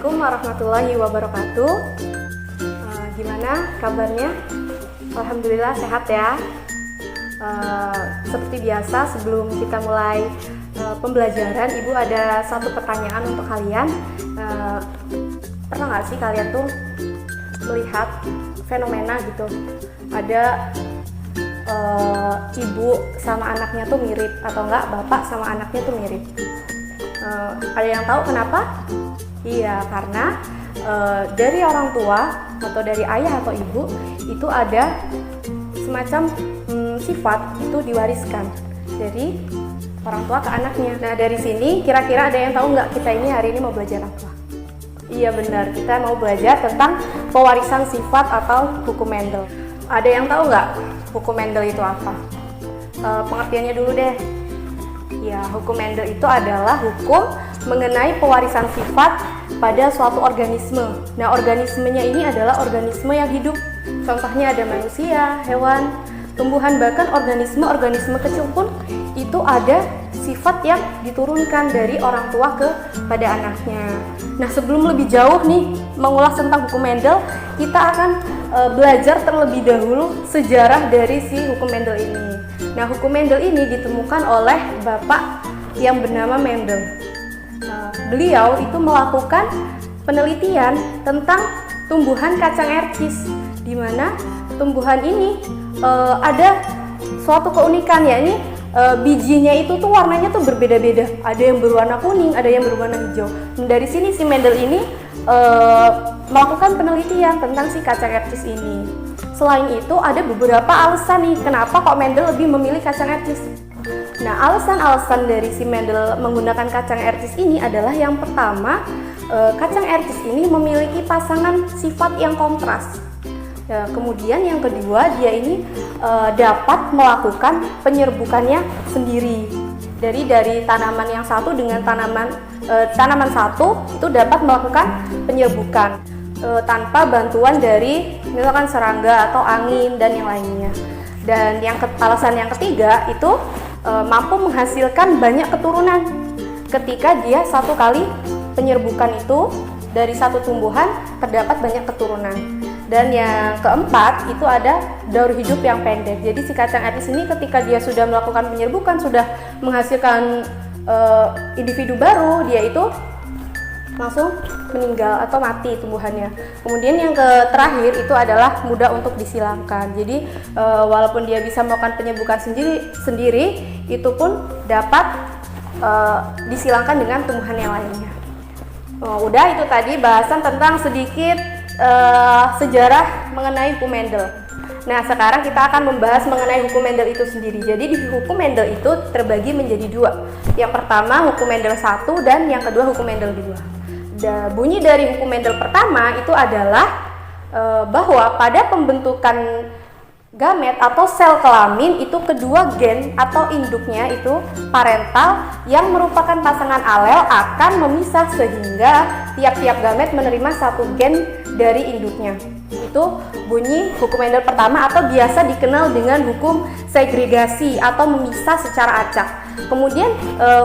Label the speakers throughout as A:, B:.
A: Assalamualaikum warahmatullahi wabarakatuh. Gimana kabarnya? Alhamdulillah sehat ya. Seperti biasa sebelum kita mulai pembelajaran, Ibu ada satu pertanyaan untuk kalian. Pernah nggak sih kalian tuh melihat fenomena gitu? Ada ibu sama anaknya tuh mirip, atau enggak bapak sama anaknya tuh mirip. Ada yang tahu kenapa? Iya, karena dari orang tua atau dari ayah atau ibu itu ada semacam sifat itu diwariskan dari orang tua ke anaknya. Nah, dari sini kira-kira ada yang tahu nggak kita ini hari ini mau belajar apa? Iya benar, kita mau belajar tentang pewarisan sifat atau hukum Mendel. Ada yang tahu nggak hukum Mendel itu apa? Pengertiannya dulu deh. Ya, hukum Mendel itu adalah hukum mengenai pewarisan sifat pada suatu organisme. Nah, organismenya ini adalah organisme yang hidup. Contohnya ada manusia, hewan, tumbuhan, bahkan organisme kecil pun itu ada sifat yang diturunkan dari orang tua kepada anaknya. Nah, sebelum lebih jauh nih mengulas tentang hukum Mendel, kita akan belajar terlebih dahulu sejarah dari si hukum Mendel ini. Nah, hukum Mendel ini ditemukan oleh bapak yang bernama Mendel. Beliau itu melakukan penelitian tentang tumbuhan kacang ercis, di mana tumbuhan ini ada suatu keunikan, yakni bijinya itu tuh warnanya tuh berbeda-beda. Ada yang berwarna kuning, ada yang berwarna hijau. Dan dari sini si Mendel ini melakukan penelitian tentang si kacang ercis ini. Selain itu ada beberapa alasan nih kenapa kok Mendel lebih memilih kacang ercis. Nah, alasan-alasan dari si Mendel menggunakan kacang ercis ini adalah yang pertama, kacang ercis ini memiliki pasangan sifat yang kontras. Kemudian yang kedua, dia ini dapat melakukan penyerbukannya sendiri. Dari tanaman yang satu dengan tanaman satu itu dapat melakukan penyerbukan tanpa bantuan dari misalkan serangga atau angin dan yang lainnya. Dan alasan yang ketiga itu mampu menghasilkan banyak keturunan ketika dia satu kali penyerbukan itu dari satu tumbuhan terdapat banyak keturunan. Dan yang keempat itu ada daur hidup yang pendek. Jadi si kacang ercis ini ketika dia sudah melakukan penyerbukan, sudah menghasilkan individu baru, dia itu langsung meninggal atau mati tumbuhannya. Kemudian yang terakhir itu adalah mudah untuk disilangkan. Jadi walaupun dia bisa melakukan penyerbukan sendiri, itu pun dapat disilangkan dengan tumbuhan yang lainnya. Udah, itu tadi bahasan tentang sedikit sejarah mengenai hukum Mendel. Nah, sekarang kita akan membahas mengenai hukum Mendel itu sendiri. Jadi di hukum Mendel itu terbagi menjadi dua. Yang pertama hukum Mendel 1 dan yang kedua hukum Mendel 2. Bunyi dari hukum Mendel pertama itu adalah bahwa pada pembentukan gamet atau sel kelamin itu kedua gen atau induknya itu parental yang merupakan pasangan alel akan memisah sehingga tiap-tiap gamet menerima satu gen dari induknya. Itu bunyi hukum Mendel pertama atau biasa dikenal dengan hukum segregasi atau memisah secara acak. Kemudian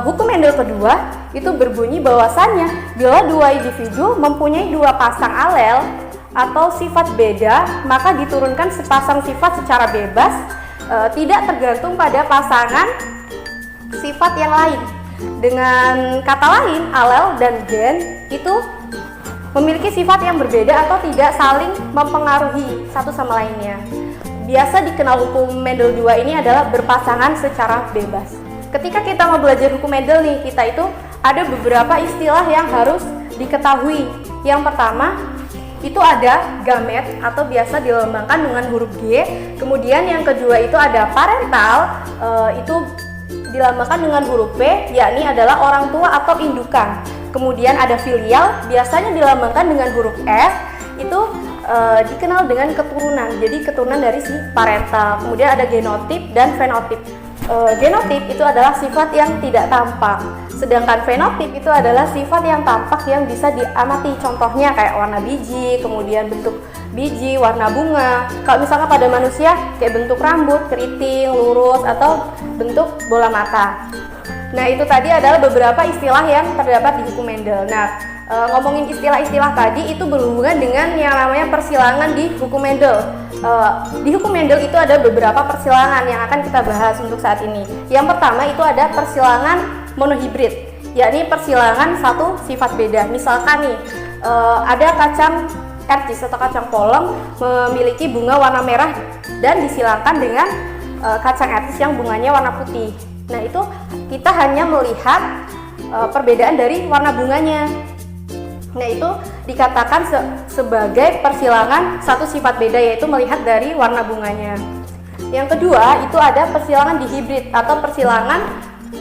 A: hukum Mendel kedua itu berbunyi bahwasannya bila dua individu mempunyai dua pasang alel atau sifat beda, maka diturunkan sepasang sifat secara bebas, tidak tergantung pada pasangan sifat yang lain. Dengan kata lain, alel dan gen itu memiliki sifat yang berbeda atau tidak saling mempengaruhi satu sama lainnya. Biasa dikenal hukum Mendel 2 ini adalah berpasangan secara bebas. Ketika kita mau belajar hukum Mendel nih, kita itu ada beberapa istilah yang harus diketahui. Yang pertama, itu ada gamet atau biasa dilambangkan dengan huruf G. Kemudian yang kedua itu ada parental, itu dilambangkan dengan huruf P, yakni adalah orang tua atau indukan. Kemudian ada filial, biasanya dilambangkan dengan huruf F, itu dikenal dengan keturunan, jadi keturunan dari si parental. Kemudian ada genotip dan fenotip. Genotip itu adalah sifat yang tidak tampak, sedangkan fenotip itu adalah sifat yang tampak yang bisa diamati. Contohnya kayak warna biji, kemudian bentuk biji, warna bunga. Kalau misalnya pada manusia kayak bentuk rambut, keriting, lurus, atau bentuk bola mata. Nah, itu tadi adalah beberapa istilah yang terdapat di hukum Mendel. Nah, ngomongin istilah-istilah tadi itu berhubungan dengan yang namanya persilangan di hukum Mendel. Di hukum Mendel itu ada beberapa persilangan yang akan kita bahas untuk saat ini. Yang pertama itu ada persilangan monohibrid, yakni persilangan satu sifat beda. Misalkan nih, ada kacang ercis atau kacang polong memiliki bunga warna merah dan disilangkan dengan kacang ercis yang bunganya warna putih. Nah, itu kita hanya melihat perbedaan dari warna bunganya. Nah, itu dikatakan sebagai persilangan satu sifat beda, yaitu melihat dari warna bunganya. Yang kedua itu ada persilangan dihibrid atau persilangan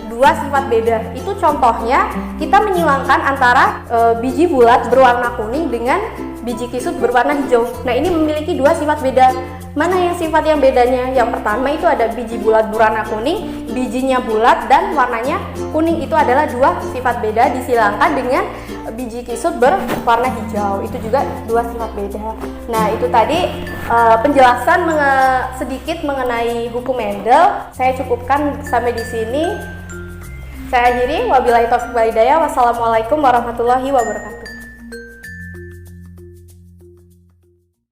A: dua sifat beda. Itu contohnya kita menyilangkan antara biji bulat berwarna kuning dengan biji kisut berwarna hijau. Nah, ini memiliki dua sifat beda. Mana yang sifat yang bedanya? Yang pertama itu ada biji bulat berwarna kuning, bijinya bulat dan warnanya kuning. Itu adalah dua sifat beda disilangkan dengan biji kisut berwarna hijau. Itu juga dua sifat beda. Nah, itu tadi penjelasan sedikit mengenai hukum Mendel. Saya cukupkan sampai di sini. Saya akhiri, wabillahi taufiq wal hidayah. Wassalamualaikum warahmatullahi wabarakatuh.